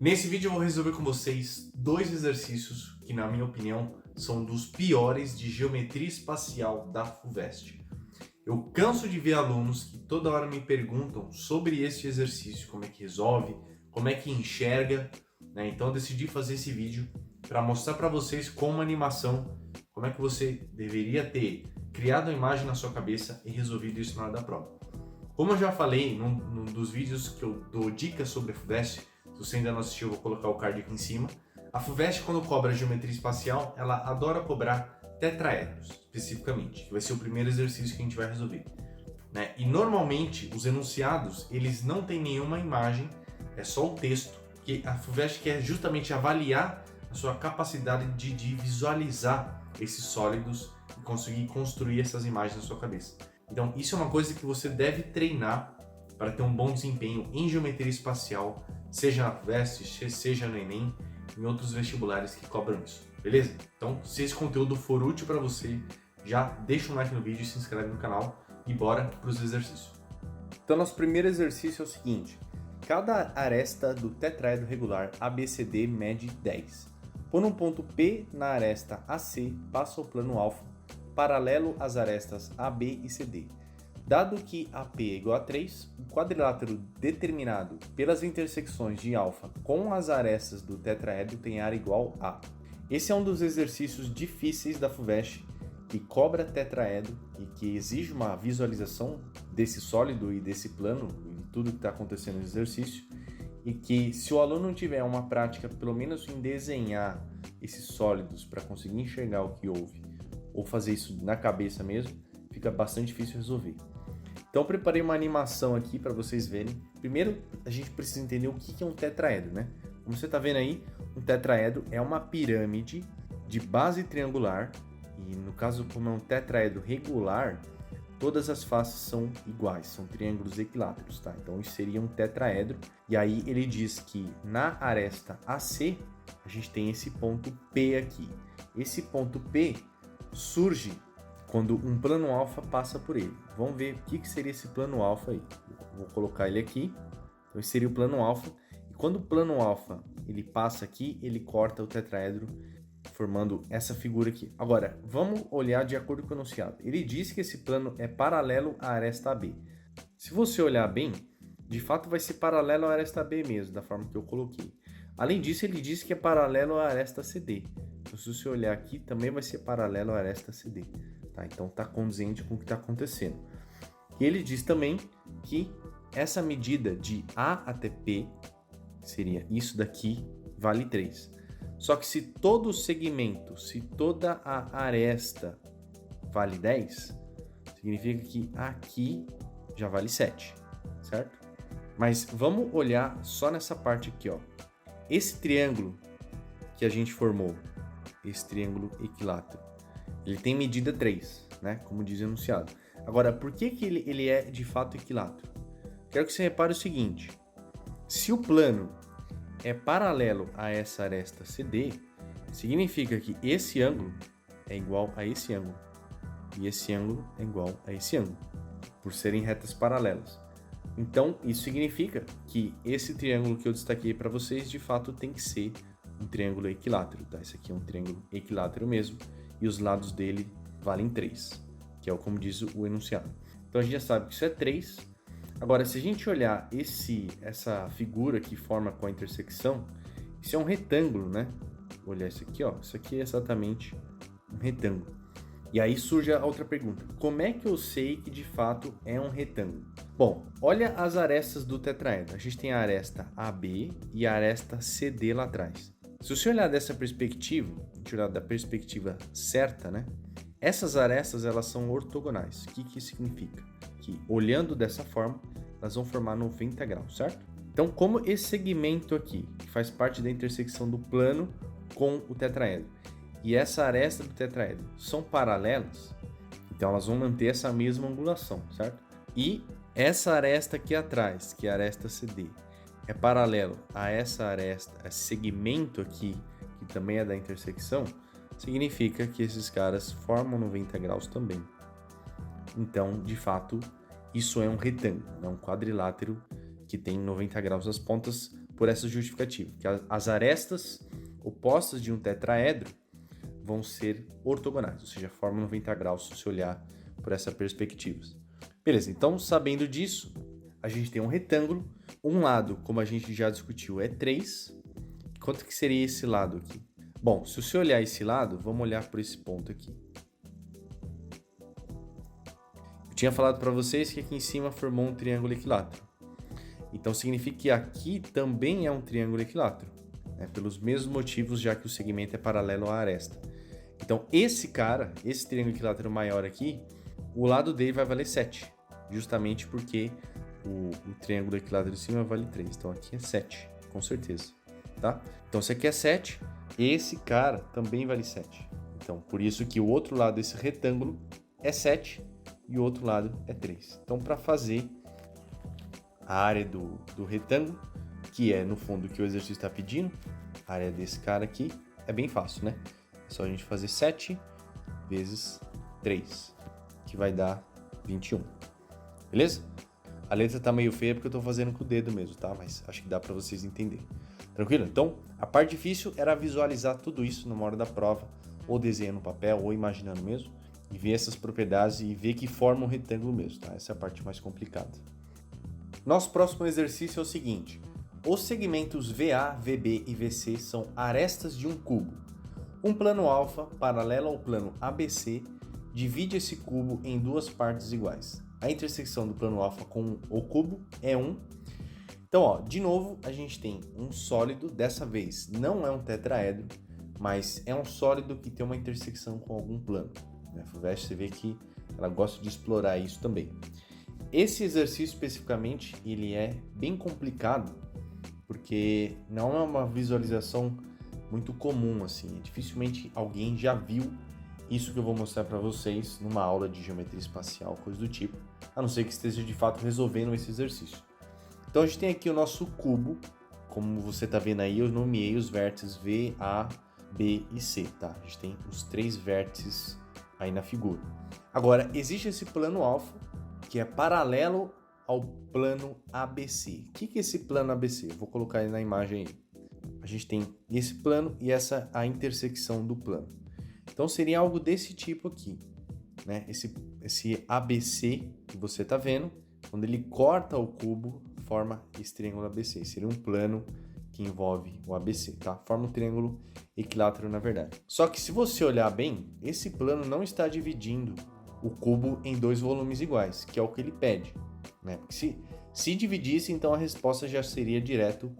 Nesse vídeo eu vou resolver com vocês dois exercícios que, na minha opinião, são dos piores de geometria espacial da FUVEST. Eu canso de ver alunos que toda hora me perguntam sobre este exercício, como é que resolve, como é que enxerga, né? Então eu decidi fazer esse vídeo para mostrar para vocês com uma animação como é que você deveria ter criado a imagem na sua cabeça e resolvido isso na hora da prova. Como eu já falei num dos vídeos que eu dou dicas sobre a FUVEST, se você ainda não assistiu, eu vou colocar o card aqui em cima. A FUVEST, quando cobra geometria espacial, ela adora cobrar tetraedros, especificamente, que vai ser o primeiro exercício que a gente vai resolver, né? E normalmente os enunciados, eles não têm nenhuma imagem, é só o texto, que a FUVEST quer justamente avaliar a sua capacidade de visualizar esses sólidos e conseguir construir essas imagens na sua cabeça. Então isso é uma coisa que você deve treinar para ter um bom desempenho em geometria espacial, seja na FUVEST, seja no Enem, em outros vestibulares que cobram isso, beleza? Então, se esse conteúdo for útil para você, já deixa um like no vídeo, se inscreve no canal e bora para os exercícios. Então, nosso primeiro exercício é o seguinte: cada aresta do tetraedro regular ABCD mede 10. Por um ponto P na aresta AC, passa o plano alfa paralelo às arestas AB e CD. Dado que AP é igual a 3, o quadrilátero determinado pelas intersecções de alfa com as arestas do tetraedro tem área igual a. Esse é um dos exercícios difíceis da FUVEST, que cobra tetraedro e que exige uma visualização desse sólido e desse plano e tudo que está acontecendo no exercício, e que, se o aluno não tiver uma prática pelo menos em desenhar esses sólidos para conseguir enxergar o que houve, ou fazer isso na cabeça mesmo, fica bastante difícil resolver. Então eu preparei uma animação aqui para vocês verem. Primeiro, a gente precisa entender o que é um tetraedro, né? Como você está vendo aí, um tetraedro é uma pirâmide de base triangular, e no caso, como é um tetraedro regular, todas as faces são iguais, são triângulos equiláteros, tá? Então isso seria um tetraedro, e aí ele diz que na aresta AC, a gente tem esse ponto P aqui. Esse ponto P surge quando um plano alfa passa por ele. Vamos ver o que seria esse plano alfa aí. Vou colocar ele aqui. Então esse seria o plano alfa. E quando o plano alfa ele passa aqui, ele corta o tetraedro, formando essa figura aqui. Agora, vamos olhar de acordo com o enunciado. Ele diz que esse plano é paralelo à aresta AB. Se você olhar bem, de fato vai ser paralelo à aresta AB mesmo, da forma que eu coloquei. Além disso, ele diz que é paralelo à aresta CD. Então, se você olhar aqui, também vai ser paralelo à aresta CD. Tá? Então, está condizente com o que está acontecendo. E ele diz também que essa medida de A até P, seria isso daqui, vale 3. Só que se todo o segmento, se toda a aresta vale 10, significa que aqui já vale 7, certo? Mas vamos olhar só nessa parte aqui, ó. Esse triângulo que a gente formou, esse triângulo equilátero, ele tem medida 3, né? Como diz o enunciado. Agora, por que ele é de fato equilátero? Quero que você repare o seguinte: se o plano é paralelo a essa aresta CD, significa que esse ângulo é igual a esse ângulo e esse ângulo é igual a esse ângulo, por serem retas paralelas. Então, isso significa que esse triângulo que eu destaquei para vocês, de fato, tem que ser um triângulo equilátero, tá? Esse aqui é um triângulo equilátero mesmo, e os lados dele valem 3, que é como diz o enunciado. Então, a gente já sabe que isso é 3. Agora, se a gente olhar essa figura que forma com a intersecção, isso é um retângulo, né? Vou olhar isso aqui, ó. Isso aqui é exatamente um retângulo. E aí surge a outra pergunta: como é que eu sei que de fato é um retângulo? Bom, olha as arestas do tetraedro. A gente tem a aresta AB e a aresta CD lá atrás. Se você olhar dessa perspectiva, a gente olhar da perspectiva certa, né? Essas arestas, elas são ortogonais. O que isso significa? Que olhando dessa forma, elas vão formar 90 graus, certo? Então, como esse segmento aqui, que faz parte da intersecção do plano com o tetraedro, e essa aresta do tetraedro são paralelas, então elas vão manter essa mesma angulação, certo? E essa aresta aqui atrás, que é a aresta CD, é paralelo a essa aresta, esse segmento aqui, que também é da intersecção, significa que esses caras formam 90 graus também. Então, de fato, isso é um retângulo, é um quadrilátero que tem 90 graus as pontas, por essa justificativa, que as arestas opostas de um tetraedro vão ser ortogonais, ou seja, formam 90 graus se você olhar por essa perspectiva. Beleza, então sabendo disso, a gente tem um retângulo, um lado, como a gente já discutiu, é 3. Quanto que seria esse lado aqui? Bom, se você olhar esse lado, vamos olhar por esse ponto aqui. Eu tinha falado para vocês que aqui em cima formou um triângulo equilátero. Então significa que aqui também é um triângulo equilátero, né? Pelos mesmos motivos, já que o segmento é paralelo à aresta. Então esse triângulo equilátero maior aqui, o lado dele vai valer 7, justamente porque o triângulo equilátero de cima vale 3. Então aqui é 7, com certeza, tá? Então esse aqui é 7, esse cara também vale 7. Então por isso que o outro lado desse retângulo é 7 e o outro lado é 3. Então para fazer a área do retângulo, que é no fundo o que o exercício está pedindo, a área desse cara aqui, é bem fácil, né? É só a gente fazer 7 vezes 3, que vai dar 21. Beleza? A letra tá meio feia porque eu tô fazendo com o dedo mesmo, tá? Mas acho que dá para vocês entenderem. Tranquilo? Então, a parte difícil era visualizar tudo isso numa hora da prova, ou desenhando no papel, ou imaginando mesmo, e ver essas propriedades e ver que forma um retângulo mesmo, tá? Essa é a parte mais complicada. Nosso próximo exercício é o seguinte: os segmentos VA, VB e VC são arestas de um cubo. Um plano alfa, paralelo ao plano ABC, divide esse cubo em duas partes iguais. A intersecção do plano alfa com o cubo é 1. Então, ó, de novo, a gente tem um sólido, dessa vez não é um tetraedro, mas é um sólido que tem uma intersecção com algum plano. A FUVEST, você vê que ela gosta de explorar isso também. Esse exercício especificamente, ele é bem complicado, porque não é uma visualização muito comum, assim. Dificilmente alguém já viu isso que eu vou mostrar para vocês numa aula de geometria espacial, coisa do tipo, a não ser que esteja de fato resolvendo esse exercício. Então a gente tem aqui o nosso cubo, como você está vendo aí, eu nomeei os vértices V, A, B e C, tá? A gente tem os 3 vértices aí na figura. Agora, existe esse plano alfa, que é paralelo ao plano ABC. O que é esse plano ABC? Eu vou colocar ele na imagem aí. A gente tem esse plano e essa a intersecção do plano. Então seria algo desse tipo aqui, né? Esse ABC que você está vendo, quando ele corta o cubo, forma esse triângulo ABC. Seria um plano que envolve o ABC, tá? Forma um triângulo equilátero, na verdade. Só que se você olhar bem, esse plano não está dividindo o cubo em 2 volumes iguais, que é o que ele pede, né? Porque se dividisse, então a resposta já seria direto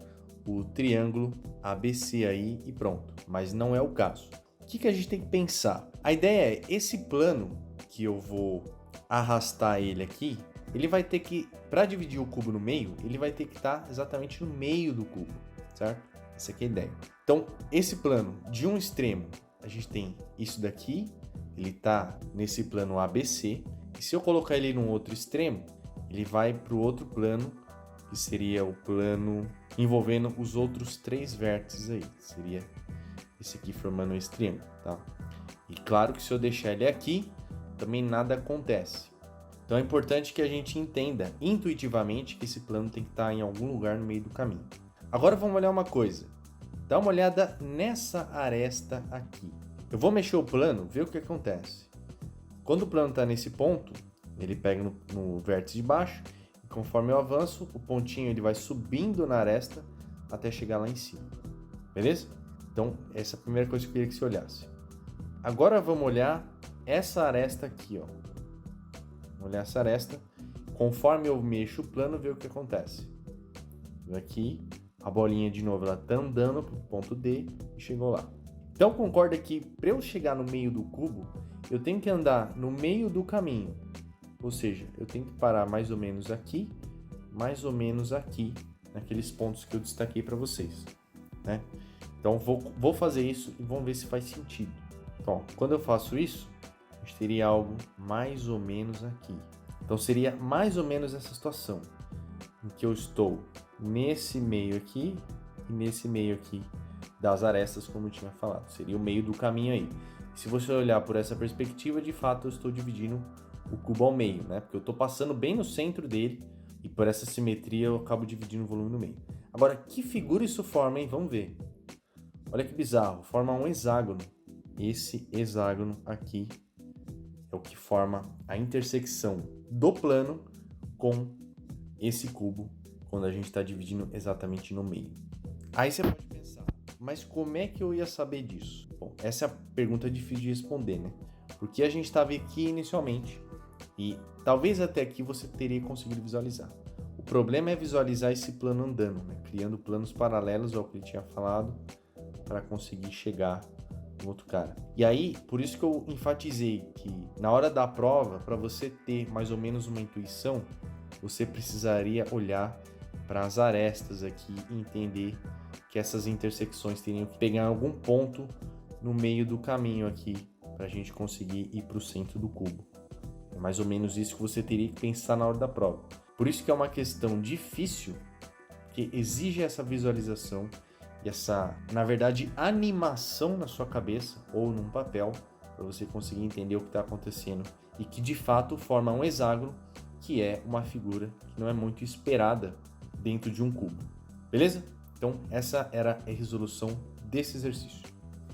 o triângulo ABC aí e pronto. Mas não é o caso. O que a gente tem que pensar? A ideia é, esse plano que eu vou arrastar ele aqui, ele vai ter que, para dividir o cubo no meio, ele vai ter que estar exatamente no meio do cubo, certo? Essa aqui é a ideia. Então, esse plano, de um extremo, a gente tem isso daqui, ele está nesse plano ABC, e se eu colocar ele num outro extremo, ele vai para o outro plano, que seria o plano envolvendo os outros 3 vértices aí, seria esse aqui formando esse triângulo, tá? E claro que se eu deixar ele aqui, também nada acontece. Então é importante que a gente entenda intuitivamente que esse plano tem que estar em algum lugar no meio do caminho. Agora vamos olhar uma coisa. Dá uma olhada nessa aresta aqui. Eu vou mexer o plano, ver o que acontece. Quando o plano está nesse ponto, ele pega no vértice de baixo, e conforme eu avanço, o pontinho ele vai subindo na aresta até chegar lá em cima. Beleza? Então, essa é a primeira coisa que eu queria que você olhasse. Agora vamos olhar essa aresta aqui, ó. Vamos olhar essa aresta. Conforme eu mexo o plano, ver o que acontece. Aqui, a bolinha de novo, ela tá andando pro ponto D e chegou lá. Então concorda que para eu chegar no meio do cubo, eu tenho que andar no meio do caminho. Ou seja, eu tenho que parar mais ou menos aqui, naqueles pontos que eu destaquei para vocês, né? Então vou fazer isso e vamos ver se faz sentido. Então, quando eu faço isso, a gente teria algo mais ou menos aqui. Então seria mais ou menos essa situação, em que eu estou nesse meio aqui e nesse meio aqui das arestas, como eu tinha falado. Seria o meio do caminho aí. Se você olhar por essa perspectiva, de fato eu estou dividindo o cubo ao meio, né? Porque eu estou passando bem no centro dele e por essa simetria eu acabo dividindo o volume no meio. Agora, que figura isso forma, hein? Vamos ver. Olha que bizarro, forma um hexágono. Esse hexágono aqui é o que forma a intersecção do plano com esse cubo, quando a gente está dividindo exatamente no meio. Aí você pode pensar, mas como é que eu ia saber disso? Bom, essa é a pergunta difícil de responder, né? Porque a gente estava aqui inicialmente e talvez até aqui você teria conseguido visualizar. O problema é visualizar esse plano andando, né? Criando planos paralelos ao que ele tinha falado para conseguir chegar no outro cara. E aí, por isso que eu enfatizei que na hora da prova, para você ter mais ou menos uma intuição, você precisaria olhar para as arestas aqui e entender que essas intersecções teriam que pegar algum ponto no meio do caminho aqui para a gente conseguir ir para o centro do cubo. É mais ou menos isso que você teria que pensar na hora da prova. Por isso que é uma questão difícil, que exige essa visualização e essa, na verdade, animação na sua cabeça ou num papel para você conseguir entender o que está acontecendo e que de fato forma um hexágono, que é uma figura que não é muito esperada dentro de um cubo. Beleza? Então essa era a resolução desse exercício.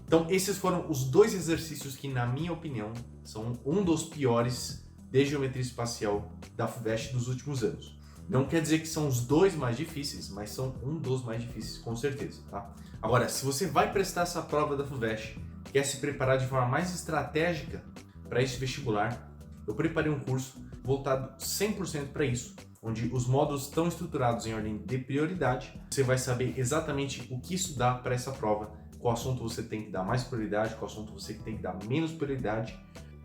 Então esses foram os dois exercícios que, na minha opinião, são um dos piores de geometria espacial da FUVEST dos últimos anos. Não quer dizer que são os dois mais difíceis, mas são um dos mais difíceis, com certeza, tá? Agora, se você vai prestar essa prova da FUVEST, quer se preparar de forma mais estratégica para esse vestibular, eu preparei um curso voltado 100% para isso, onde os módulos estão estruturados em ordem de prioridade. Você vai saber exatamente o que estudar para essa prova, qual assunto você tem que dar mais prioridade, qual assunto você tem que dar menos prioridade.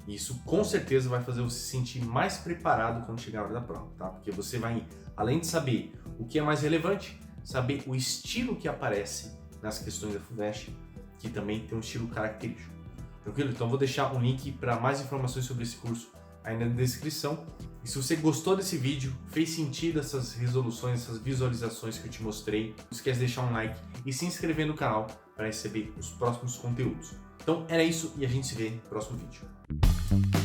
E isso com certeza vai fazer você se sentir mais preparado quando chegar a hora da prova, tá? Porque você vai, além de saber o que é mais relevante, saber o estilo que aparece nas questões da FUVEST, que também tem um estilo característico. Tranquilo? Então vou deixar um link para mais informações sobre esse curso aí na descrição. E se você gostou desse vídeo, fez sentido essas resoluções, essas visualizações que eu te mostrei, não esquece de deixar um like e se inscrever no canal para receber os próximos conteúdos. Então era isso e a gente se vê no próximo vídeo.